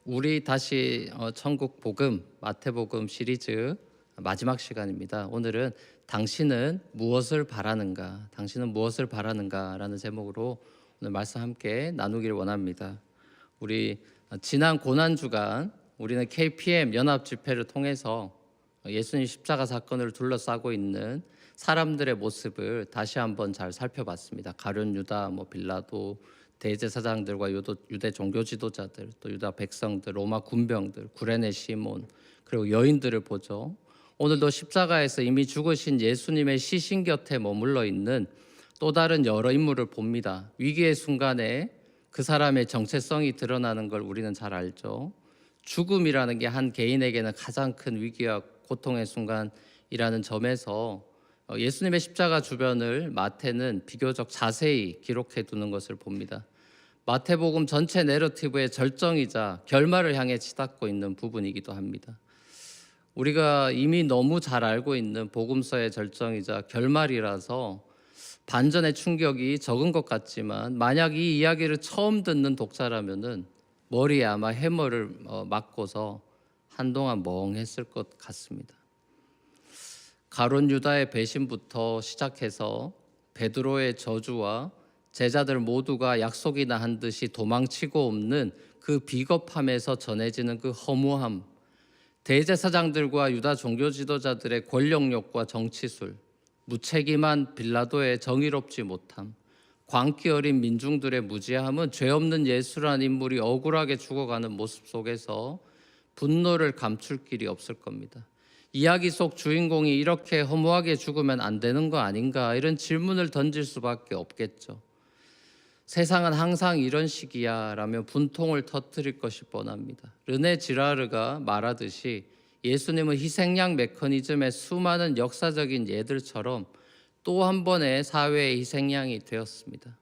우리 다시 천국 복음 마태복음 시리즈 마지막 시간입니다. 오늘은 당신은 무엇을 바라는가? 당신은 무엇을 바라는가라는 제목으로 오늘 말씀 함께 나누기를 원합니다. 우리 지난 고난 주간 우리는 KPM 연합 집회를 통해서 예수님 십자가 사건을 둘러싸고 있는 사람들의 모습을 다시 한번 잘 살펴봤습니다. 가룟 유다, 빌라도, 대제사장들과 유대 종교 지도자들, 또 유다 백성들, 로마 군병들, 구레네 시몬, 그리고 여인들을 보죠. 오늘도 십자가에서 이미 죽으신 예수님의 시신 곁에 머물러 있는 또 다른 여러 인물을 봅니다. 위기의 순간에 그 사람의 정체성이 드러나는 걸 우리는 잘 알죠. 죽음이라는 게 한 개인에게는 가장 큰 위기와 고통의 순간이라는 점에서 예수님의 십자가 주변을 마태는 비교적 자세히 기록해 두는 것을 봅니다. 마태복음 전체 내러티브의 절정이자 결말을 향해 치닫고 있는 부분이기도 합니다. 우리가 이미 너무 잘 알고 있는 복음서의 절정이자 결말이라서 반전의 충격이 적은 것 같지만, 만약 이 이야기를 처음 듣는 독자라면은 머리에 아마 해머를 맞고서 한동안 멍했을 것 같습니다. 가룟 유다의 배신부터 시작해서 베드로의 저주와 제자들 모두가 약속이나 한 듯이 도망치고 없는 그 비겁함에서 전해지는 그 허무함, 대제사장들과 유다 종교 지도자들의 권력욕과 정치술, 무책임한 빌라도의 정의롭지 못함, 광기 어린 민중들의 무지함은 죄 없는 예수라는 인물이 억울하게 죽어가는 모습 속에서 분노를 감출 길이 없을 겁니다. 이야기 속 주인공이 이렇게 허무하게 죽으면 안 되는 거 아닌가, 이런 질문을 던질 수밖에 없겠죠. 세상은 항상 이런 식이야 라며 분통을 터뜨릴 것이 뻔합니다. 르네 지라르가 말하듯이 예수님은 희생양 메커니즘의 수많은 역사적인 예들처럼 또 한 번의 사회의 희생양이 되었습니다.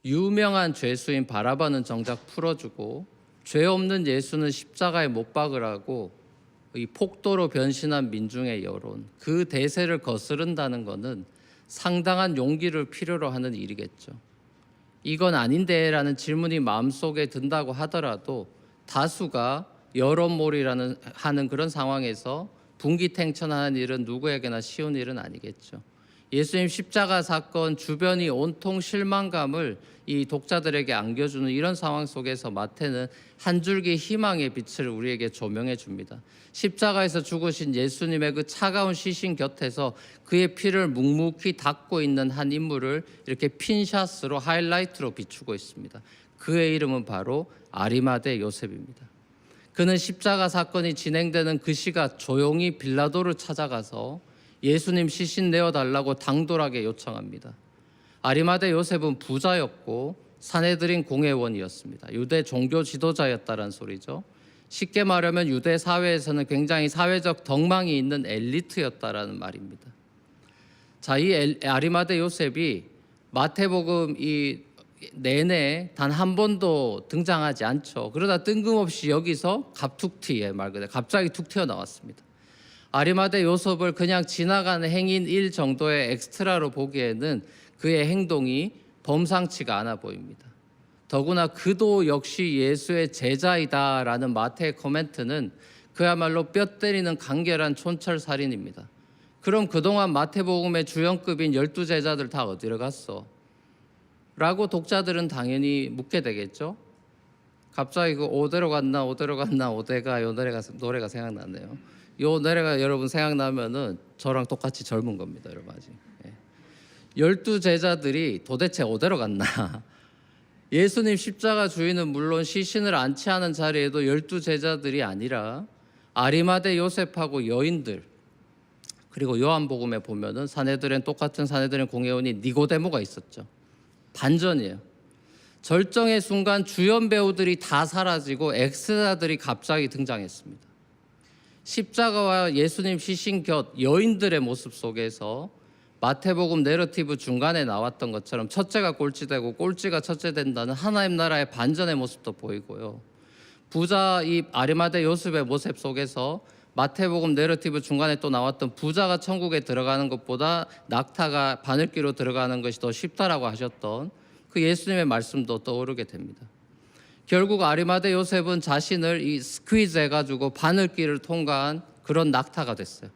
유명한 죄수인 바라바는 정작 풀어주고, 죄 없는 예수는 십자가에 못 박으라고 이 폭도로 변신한 민중의 여론, 그 대세를 거스른다는 것은 상당한 용기를 필요로 하는 일이겠죠. 이건 아닌데 라는 질문이 마음속에 든다고 하더라도 다수가 여론몰이라는 하는 그런 상황에서 분기탱천하는 일은 누구에게나 쉬운 일은 아니겠죠. 예수님 십자가 사건 주변이 온통 실망감을 이 독자들에게 안겨주는 이런 상황 속에서 마태는 한 줄기 희망의 빛을 우리에게 조명해 줍니다. 십자가에서 죽으신 예수님의 그 차가운 시신 곁에서 그의 피를 묵묵히 닦고 있는 한 인물을 이렇게 핀샷으로 하이라이트로 비추고 있습니다. 그의 이름은 바로 아리마대 요셉입니다. 그는 십자가 사건이 진행되는 그 시각 조용히 빌라도를 찾아가서 예수님 시신 내어달라고 당돌하게 요청합니다. 아리마대 요셉은 부자였고 산헤드린 공회원이었습니다. 유대 종교 지도자였다는 소리죠. 쉽게 말하면 유대 사회에서는 굉장히 사회적 덕망이 있는 엘리트였다라는 말입니다. 자, 이 아리마대 요셉이 마태복음 이 내내 단 한 번도 등장하지 않죠. 그러다 뜬금없이 여기서 갑툭튀에 말 그대로 갑자기 툭 튀어나왔습니다. 아리마대 요셉을 그냥 지나가는 행인 일 정도의 엑스트라로 보기에는 그의 행동이 범상치가 않아 보입니다. 더구나 그도 역시 예수의 제자이다라는 마태의 코멘트는 그야말로 뼈 때리는 간결한 촌철살인입니다. 그럼 그동안 마태복음의 주연급인 12제자들 다 어디로 갔어? 라고 독자들은 당연히 묻게 되겠죠. 갑자기 그 오대로 갔나 오대가 요 노래가 생각나네요. 요 노래가 여러분 생각나면은 저랑 똑같이 젊은 겁니다, 여러분. 아직 12제자들이 도대체 어디로 갔나? 예수님 십자가 주인은 물론 시신을 안치하는 자리에도 12제자들이 아니라 아리마대 요셉하고 여인들, 그리고 요한복음에 보면은 똑같은 산헤드린 공회원이 니고데모가 있었죠. 반전이에요. 절정의 순간 주연 배우들이 다 사라지고 엑스트라들이 갑자기 등장했습니다. 십자가와 예수님 시신 곁 여인들의 모습 속에서 마태복음 내러티브 중간에 나왔던 것처럼 첫째가 꼴찌되고 꼴찌가 첫째 된다는 하나님 나라의 반전의 모습도 보이고요. 부자 이 아리마대 요셉의 모습 속에서 마태복음 내러티브 중간에 또 나왔던 부자가 천국에 들어가는 것보다 낙타가 바늘귀로 들어가는 것이 더 쉽다라고 하셨던 그 예수님의 말씀도 떠오르게 됩니다. 결국 아리마대 요셉은 자신을 이 스퀴즈 해가지고 바늘길을 통과한 그런 낙타가 됐어요.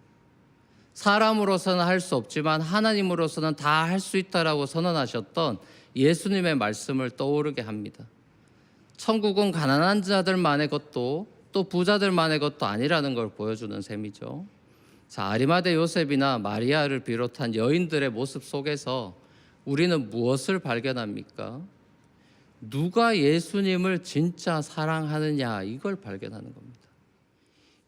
사람으로서는 할 수 없지만 하나님으로서는 다 할 수 있다라고 선언하셨던 예수님의 말씀을 떠오르게 합니다. 천국은 가난한 자들만의 것도 또 부자들만의 것도 아니라는 걸 보여주는 셈이죠. 자, 아리마대 요셉이나 마리아를 비롯한 여인들의 모습 속에서 우리는 무엇을 발견합니까? 누가 예수님을 진짜 사랑하느냐, 이걸 발견하는 겁니다.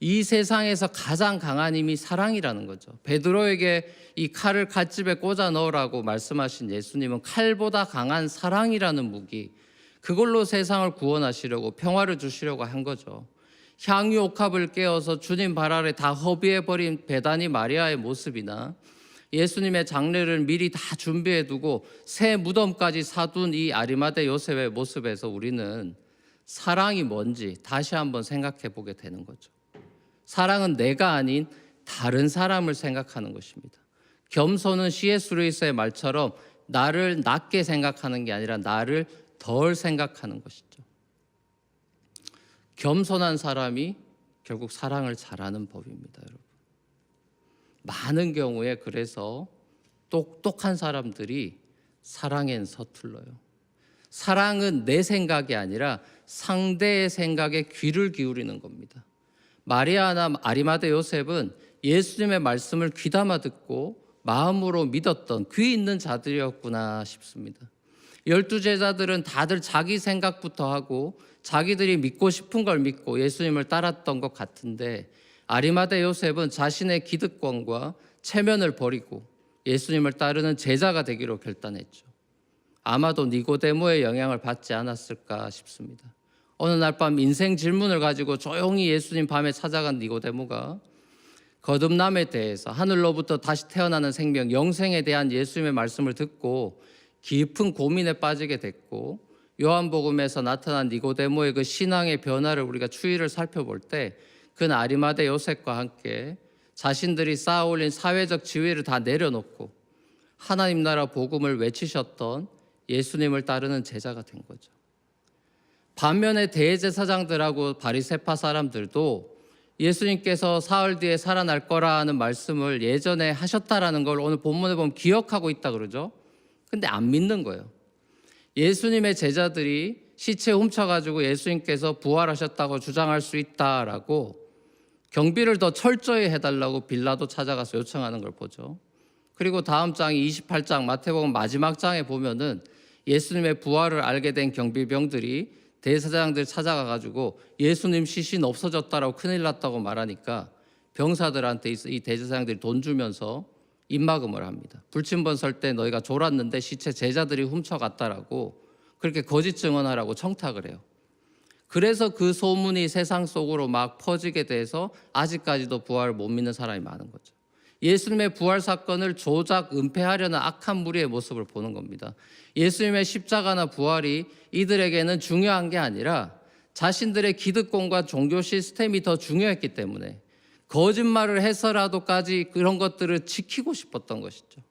이 세상에서 가장 강한 힘이 사랑이라는 거죠. 베드로에게 이 칼을 칼집에 꽂아 넣으라고 말씀하신 예수님은 칼보다 강한 사랑이라는 무기, 그걸로 세상을 구원하시려고, 평화를 주시려고 한 거죠. 향유 옥합을 깨어서 주님 발 아래 다 허비해버린 베다니 마리아의 모습이나 예수님의 장례를 미리 다 준비해두고 새 무덤까지 사둔 이 아리마대 요셉의 모습에서 우리는 사랑이 뭔지 다시 한번 생각해 보게 되는 거죠. 사랑은 내가 아닌 다른 사람을 생각하는 것입니다. 겸손은 C.S. 루이스의 말처럼 나를 낮게 생각하는 게 아니라 나를 덜 생각하는 것이죠. 겸손한 사람이 결국 사랑을 잘하는 법입니다, 여러분. 많은 경우에 그래서 똑똑한 사람들이 사랑엔 서툴러요. 사랑은 내 생각이 아니라 상대의 생각에 귀를 기울이는 겁니다. 마리아나 아리마대 요셉은 예수님의 말씀을 귀담아 듣고 마음으로 믿었던 귀 있는 자들이었구나 싶습니다. 12제자들은 다들 자기 생각부터 하고 자기들이 믿고 싶은 걸 믿고 예수님을 따랐던 것 같은데, 아리마대 요셉은 자신의 기득권과 체면을 버리고 예수님을 따르는 제자가 되기로 결단했죠. 아마도 니고데모의 영향을 받지 않았을까 싶습니다. 어느 날 밤 인생 질문을 가지고 조용히 예수님 밤에 찾아간 니고데모가 거듭남에 대해서, 하늘로부터 다시 태어나는 생명, 영생에 대한 예수님의 말씀을 듣고 깊은 고민에 빠지게 됐고, 요한복음에서 나타난 니고데모의 그 신앙의 변화를 우리가 추이를 살펴볼 때 그는 아리마대 요셉과 함께 자신들이 쌓아올린 사회적 지위를 다 내려놓고 하나님 나라 복음을 외치셨던 예수님을 따르는 제자가 된 거죠. 반면에 대제사장들하고 바리새파 사람들도 예수님께서 사흘 뒤에 살아날 거라는 말씀을 예전에 하셨다라는 걸 오늘 본문에 보면 기억하고 있다 그러죠. 근데 안 믿는 거예요. 예수님의 제자들이 시체 훔쳐가지고 예수님께서 부활하셨다고 주장할 수 있다라고 경비를 더 철저히 해달라고 빌라도 찾아가서 요청하는 걸 보죠. 그리고 다음 장 28장 마태복음 마지막 장에 보면은 예수님의 부활을 알게 된 경비병들이 대제사장들 찾아가가지고 예수님 시신 없어졌다라고 큰일 났다고 말하니까 병사들한테 이 대제사장들이 돈 주면서 입막음을 합니다. 불침번 설 때 너희가 졸았는데 시체 제자들이 훔쳐갔다라고 그렇게 거짓 증언하라고 청탁을 해요. 그래서 그 소문이 세상 속으로 막 퍼지게 돼서 아직까지도 부활을 못 믿는 사람이 많은 거죠. 예수님의 부활 사건을 조작, 은폐하려는 악한 무리의 모습을 보는 겁니다. 예수님의 십자가나 부활이 이들에게는 중요한 게 아니라 자신들의 기득권과 종교 시스템이 더 중요했기 때문에 거짓말을 해서라도까지 그런 것들을 지키고 싶었던 것이죠.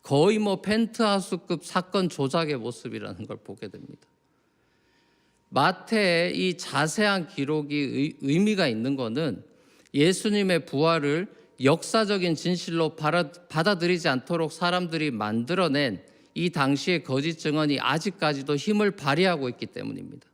거의 펜트하우스급 사건 조작의 모습이라는 걸 보게 됩니다. 마태의 이 자세한 기록이 의미가 있는 것은 예수님의 부활을 역사적인 진실로 받아들이지 않도록 사람들이 만들어낸 이 당시의 거짓 증언이 아직까지도 힘을 발휘하고 있기 때문입니다.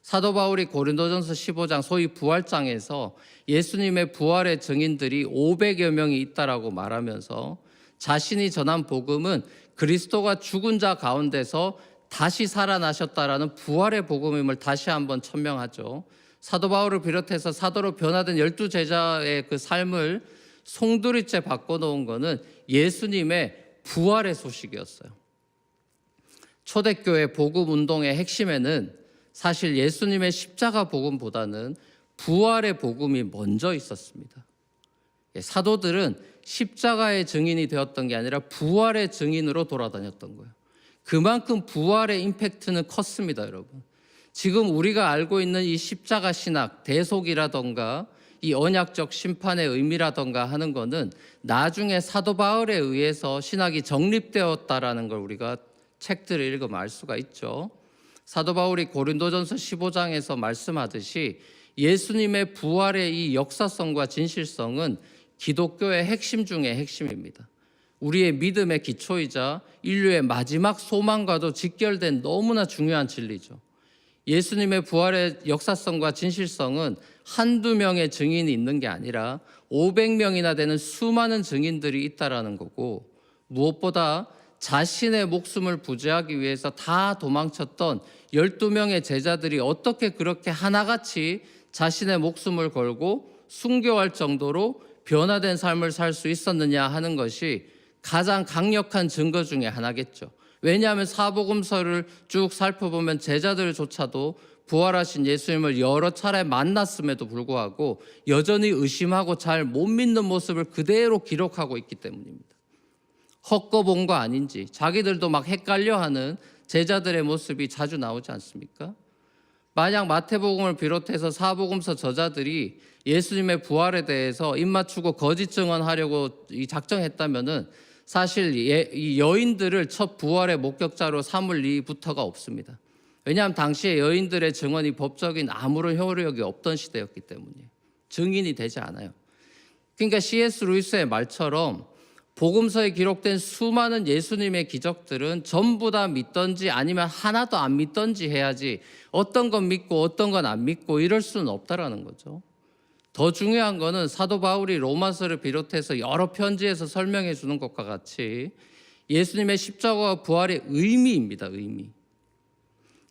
사도 바울이 고린도전서 15장 소위 부활장에서 예수님의 부활의 증인들이 500여 명이 있다라고 말하면서 자신이 전한 복음은 그리스도가 죽은 자 가운데서 다시 살아나셨다라는 부활의 복음임을 다시 한번 천명하죠. 사도 바울을 비롯해서 사도로 변화된 12제자의 그 삶을 송두리째 바꿔놓은 것은 예수님의 부활의 소식이었어요. 초대교회 복음 운동의 핵심에는 사실 예수님의 십자가 복음보다는 부활의 복음이 먼저 있었습니다. 사도들은 십자가의 증인이 되었던 게 아니라 부활의 증인으로 돌아다녔던 거예요. 그만큼 부활의 임팩트는 컸습니다, 여러분. 지금 우리가 알고 있는 이 십자가 신학, 대속이라던가 이 언약적 심판의 의미라던가 하는 거는 나중에 사도 바울에 의해서 신학이 정립되었다라는 걸 우리가 책들을 읽으면 알 수가 있죠. 사도 바울이 고린도전서 15장에서 말씀하듯이 예수님의 부활의 이 역사성과 진실성은 기독교의 핵심 중의 핵심입니다. 우리의 믿음의 기초이자 인류의 마지막 소망과도 직결된 너무나 중요한 진리죠. 예수님의 부활의 역사성과 진실성은 한두 명의 증인이 있는 게 아니라 500명이나 되는 수많은 증인들이 있다라는 거고, 무엇보다 자신의 목숨을 부지하기 위해서 다 도망쳤던 12명의 제자들이 어떻게 그렇게 하나같이 자신의 목숨을 걸고 순교할 정도로 변화된 삶을 살 수 있었느냐 하는 것이 가장 강력한 증거 중에 하나겠죠. 왜냐하면 사복음서를 쭉 살펴보면 제자들조차도 부활하신 예수님을 여러 차례 만났음에도 불구하고 여전히 의심하고 잘 못 믿는 모습을 그대로 기록하고 있기 때문입니다. 헛거본 거 아닌지 자기들도 막 헷갈려하는 제자들의 모습이 자주 나오지 않습니까? 만약 마태복음을 비롯해서 사복음서 저자들이 예수님의 부활에 대해서 입맞추고 거짓 증언하려고 작정했다면은 사실 이 여인들을 첫 부활의 목격자로 삼을 리부터가 없습니다. 왜냐하면 당시에 여인들의 증언이 법적인 아무런 효력이 없던 시대였기 때문이에요. 증인이 되지 않아요. 그러니까 C.S. 루이스의 말처럼 복음서에 기록된 수많은 예수님의 기적들은 전부 다 믿던지 아니면 하나도 안 믿던지 해야지 어떤 건 믿고 어떤 건 안 믿고 이럴 수는 없다라는 거죠. 더 중요한 거는 사도 바울이 로마서를 비롯해서 여러 편지에서 설명해 주는 것과 같이 예수님의 십자가와 부활의 의미입니다. 의미.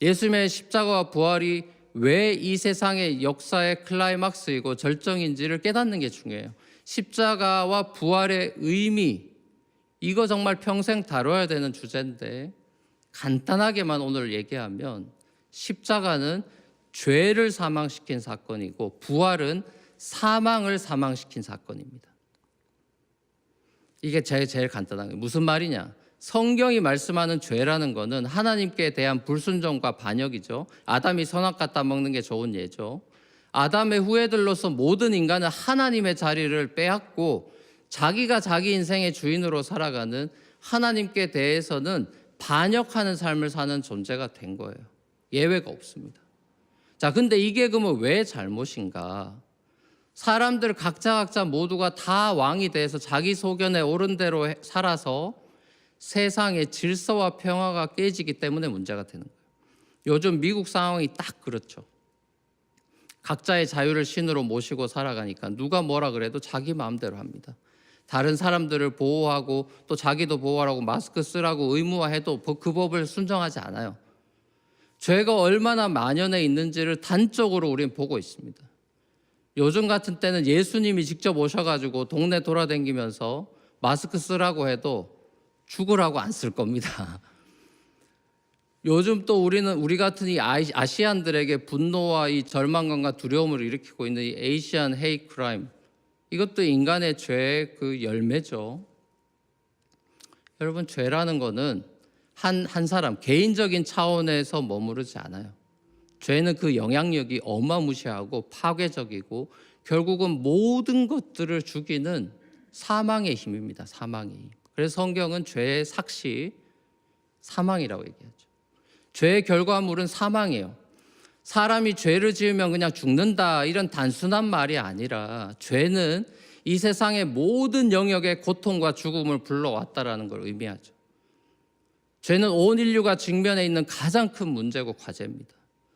예수님의 십자가와 부활이 왜 이 세상의 역사의 클라이막스이고 절정인지를 깨닫는 게 중요해요. 십자가와 부활의 의미, 이거 정말 평생 다뤄야 되는 주제인데 간단하게만 오늘 얘기하면 십자가는 죄를 사망시킨 사건이고 부활은 사망을 사망시킨 사건입니다. 이게 제일 간단한 거예요. 무슨 말이냐? 성경이 말씀하는 죄라는 거는 하나님께 대한 불순종과 반역이죠. 아담이 선악과 따먹는 게 좋은 예죠. 아담의 후예들로서 모든 인간은 하나님의 자리를 빼앗고 자기가 자기 인생의 주인으로 살아가는 하나님께 대해서는 반역하는 삶을 사는 존재가 된 거예요. 예외가 없습니다. 자, 근데 이게 그러면 왜 잘못인가? 사람들 각자 모두가 다 왕이 돼서 자기 소견에 옳은 대로 살아서 세상의 질서와 평화가 깨지기 때문에 문제가 되는 거예요. 요즘 미국 상황이 딱 그렇죠. 각자의 자유를 신으로 모시고 살아가니까 누가 뭐라 그래도 자기 마음대로 합니다. 다른 사람들을 보호하고 또 자기도 보호하라고 마스크 쓰라고 의무화해도 그 법을 순종하지 않아요. 죄가 얼마나 만연해 있는지를 단적으로 우리는 보고 있습니다. 요즘 같은 때는 예수님이 직접 오셔가지고 동네 돌아다니면서 마스크 쓰라고 해도 죽으라고 안 쓸 겁니다. 요즘 또 우리 같은 이 아시안들에게 분노와 이 절망감과 두려움을 일으키고 있는 이 에이시안 헤이트 크라임, 이것도 인간의 죄의 그 열매죠. 여러분, 죄라는 거는 한 사람 개인적인 차원에서 머무르지 않아요. 죄는 그 영향력이 어마무시하고 파괴적이고 결국은 모든 것들을 죽이는 사망의 힘입니다. 사망의 힘. 그래서 성경은 죄의 삭시, 사망이라고 얘기하죠. 죄의 결과물은 사망이에요. 사람이 죄를 지으면 그냥 죽는다, 이런 단순한 말이 아니라 죄는 이 세상의 모든 영역의 고통과 죽음을 불러왔다라는 걸 의미하죠. 죄는 온 인류가 직면해 있는 가장 큰 문제고 과제입니다.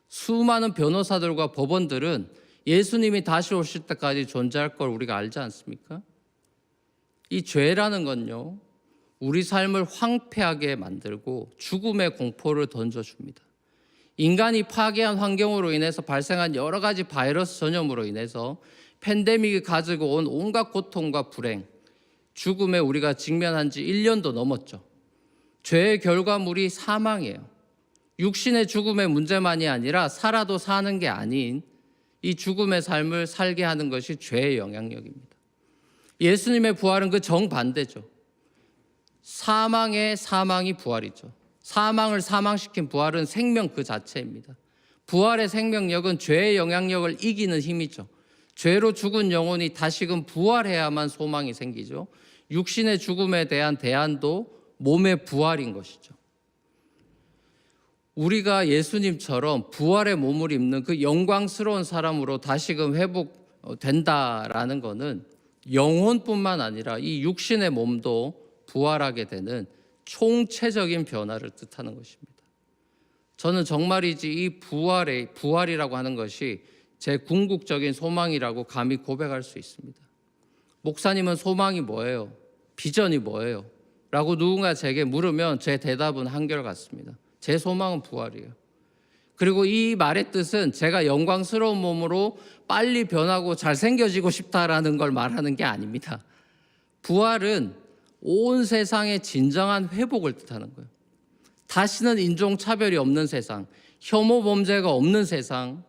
수많은 변호사들과 법원들은 예수님이 다시 오실 때까지 존재할 걸 우리가 알지 않습니까? 이 죄라는 건요, 우리 삶을 황폐하게 만들고 죽음의 공포를 던져줍니다. 인간이 파괴한 환경으로 인해서 발생한 여러 가지 바이러스 전염으로 인해서 팬데믹이 가지고 온 온갖 고통과 불행, 죽음에 우리가 직면한 지 1년도 넘었죠. 죄의 결과물이 사망이에요. 육신의 죽음의 문제만이 아니라 살아도 사는 게 아닌 이 죽음의 삶을 살게 하는 것이 죄의 영향력입니다. 예수님의 부활은 그 정반대죠. 사망이 부활이죠. 사망을 사망시킨 부활은 생명 그 자체입니다. 부활의 생명력은 죄의 영향력을 이기는 힘이죠. 죄로 죽은 영혼이 다시금 부활해야만 소망이 생기죠. 육신의 죽음에 대한 대안도 몸의 부활인 것이죠. 우리가 예수님처럼 부활의 몸을 입는 그 영광스러운 사람으로 다시금 회복된다라는 것은 영혼뿐만 아니라 이 육신의 몸도 부활하게 되는 총체적인 변화를 뜻하는 것입니다. 저는 정말이지 이 부활이라고 하는 것이 제 궁극적인 소망이라고 감히 고백할 수 있습니다. 목사님은 소망이 뭐예요? 비전이 뭐예요? 라고 누군가 제게 물으면 제 대답은 한결같습니다. 제 소망은 부활이에요. 그리고 이 말의 뜻은 제가 영광스러운 몸으로 빨리 변하고 잘생겨지고 싶다라는 걸 말하는 게 아닙니다. 부활은 온 세상의 진정한 회복을 뜻하는 거예요. 다시는 인종차별이 없는 세상, 혐오 범죄가 없는 세상,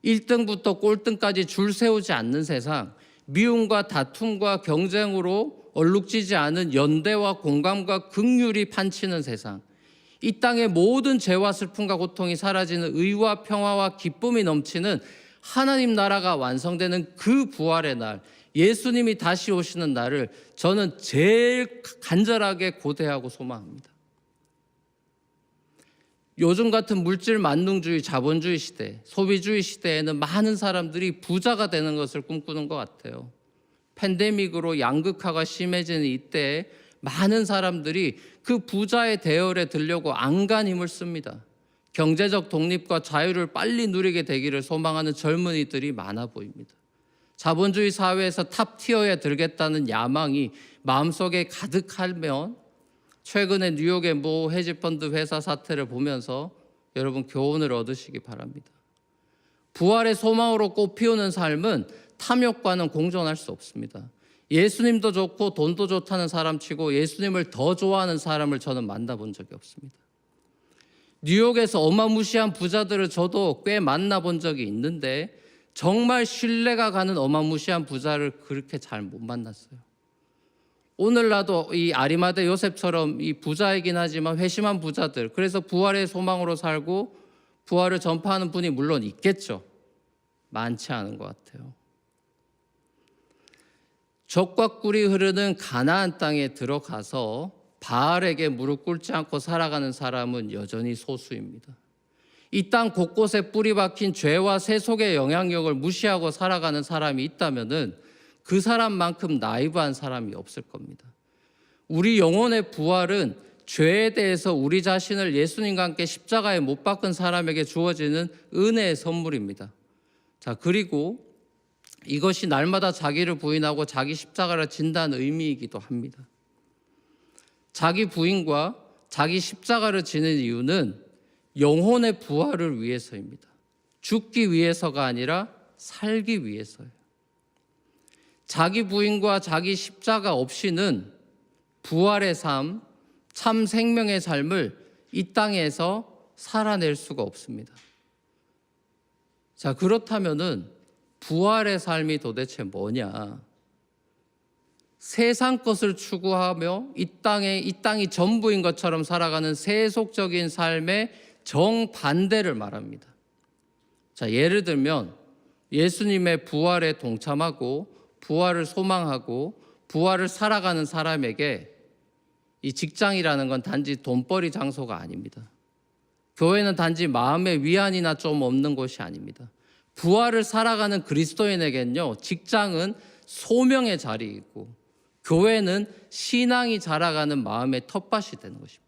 1등부터 꼴등까지 줄 세우지 않는 세상, 미움과 다툼과 경쟁으로 얼룩지지 않은 연대와 공감과 긍휼이 판치는 세상, 이 땅의 모든 죄와 슬픔과 고통이 사라지는 의와 평화와 기쁨이 넘치는 하나님 나라가 완성되는 그 부활의 날, 예수님이 다시 오시는 날을 저는 제일 간절하게 고대하고 소망합니다. 요즘 같은 물질 만능주의, 자본주의 시대, 소비주의 시대에는 많은 사람들이 부자가 되는 것을 꿈꾸는 것 같아요. 팬데믹으로 양극화가 심해지는 이때에 많은 사람들이 그 부자의 대열에 들려고 안간 힘을 씁니다. 경제적 독립과 자유를 빨리 누리게 되기를 소망하는 젊은이들이 많아 보입니다. 자본주의 사회에서 탑티어에 들겠다는 야망이 마음속에 가득하면 최근에 뉴욕의 모 헤지펀드 회사 사태를 보면서 여러분 교훈을 얻으시기 바랍니다. 부활의 소망으로 꽃피우는 삶은 탐욕과는 공존할 수 없습니다. 예수님도 좋고 돈도 좋다는 사람치고 예수님을 더 좋아하는 사람을 저는 만나본 적이 없습니다. 뉴욕에서 어마무시한 부자들을 저도 꽤 만나본 적이 있는데 정말 신뢰가 가는 어마무시한 부자를 그렇게 잘 못 만났어요. 오늘날도 이 아리마대 요셉처럼 이 부자이긴 하지만 회심한 부자들, 그래서 부활의 소망으로 살고 부활을 전파하는 분이 물론 있겠죠. 많지 않은 것 같아요. 젖과 꿀이 흐르는 가나안 땅에 들어가서 바알에게 무릎 꿇지 않고 살아가는 사람은 여전히 소수입니다. 이 땅 곳곳에 뿌리 박힌 죄와 세속의 영향력을 무시하고 살아가는 사람이 있다면은 그 사람만큼 나이브한 사람이 없을 겁니다. 우리 영혼의 부활은 죄에 대해서 우리 자신을 예수님과 함께 십자가에 못 박은 사람에게 주어지는 은혜의 선물입니다. 자, 그리고 이것이 날마다 자기를 부인하고 자기 십자가를 진다는 의미이기도 합니다. 자기 부인과 자기 십자가를 지는 이유는 영혼의 부활을 위해서입니다. 죽기 위해서가 아니라 살기 위해서예요. 자기 부인과 자기 십자가 없이는 부활의 삶, 참 생명의 삶을 이 땅에서 살아낼 수가 없습니다. 자, 그렇다면은 부활의 삶이 도대체 뭐냐? 세상 것을 추구하며 이 땅이 전부인 것처럼 살아가는 세속적인 삶의 정반대를 말합니다. 자, 예를 들면 예수님의 부활에 동참하고 부활을 소망하고 부활을 살아가는 사람에게 이 직장이라는 건 단지 돈벌이 장소가 아닙니다. 교회는 단지 마음의 위안이나 좀 없는 곳이 아닙니다. 부활을 살아가는 그리스도인에겐요, 직장은 소명의 자리이고 교회는 신앙이 자라가는 마음의 텃밭이 되는 것입니다.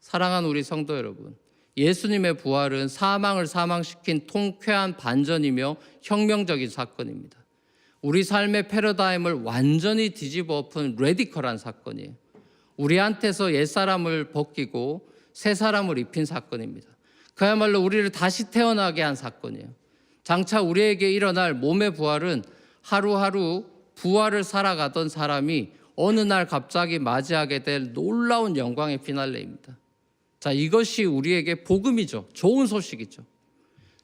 사랑하는 우리 성도 여러분, 예수님의 부활은 사망을 사망시킨 통쾌한 반전이며 혁명적인 사건입니다. 우리 삶의 패러다임을 완전히 뒤집어 엎은 레디컬한 사건이에요. 우리한테서 옛사람을 벗기고 새 사람을 입힌 사건입니다. 그야말로 우리를 다시 태어나게 한 사건이에요. 장차 우리에게 일어날 몸의 부활은 하루하루 부활을 살아가던 사람이 어느 날 갑자기 맞이하게 될 놀라운 영광의 피날레입니다. 자, 이것이 우리에게 복음이죠. 좋은 소식이죠.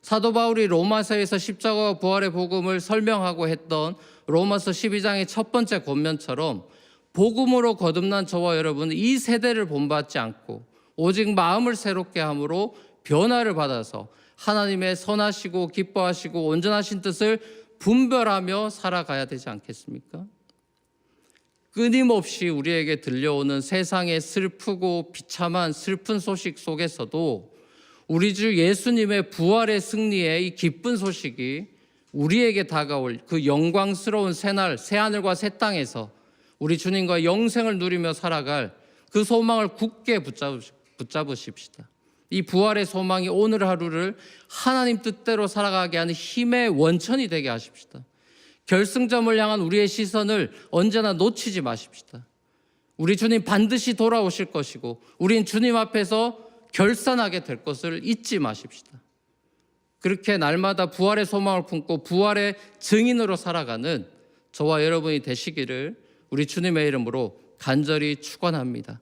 사도 바울이 로마서에서 십자가와 부활의 복음을 설명하고 했던 로마서 12장의 첫 번째 권면처럼 복음으로 거듭난 저와 여러분은 이 세대를 본받지 않고 오직 마음을 새롭게 함으로 변화를 받아서 하나님의 선하시고 기뻐하시고 온전하신 뜻을 분별하며 살아가야 되지 않겠습니까? 끊임없이 우리에게 들려오는 세상의 슬프고 비참한 슬픈 소식 속에서도 우리 주 예수님의 부활의 승리의 이 기쁜 소식이 우리에게 다가올 그 영광스러운 새날, 새하늘과 새 땅에서 우리 주님과 영생을 누리며 살아갈 그 소망을 굳게 붙잡으십시다. 이 부활의 소망이 오늘 하루를 하나님 뜻대로 살아가게 하는 힘의 원천이 되게 하십시다. 결승점을 향한 우리의 시선을 언제나 놓치지 마십시다. 우리 주님 반드시 돌아오실 것이고 우린 주님 앞에서 결산하게 될 것을 잊지 마십시다. 그렇게 날마다 부활의 소망을 품고 부활의 증인으로 살아가는 저와 여러분이 되시기를 우리 주님의 이름으로 간절히 축원합니다.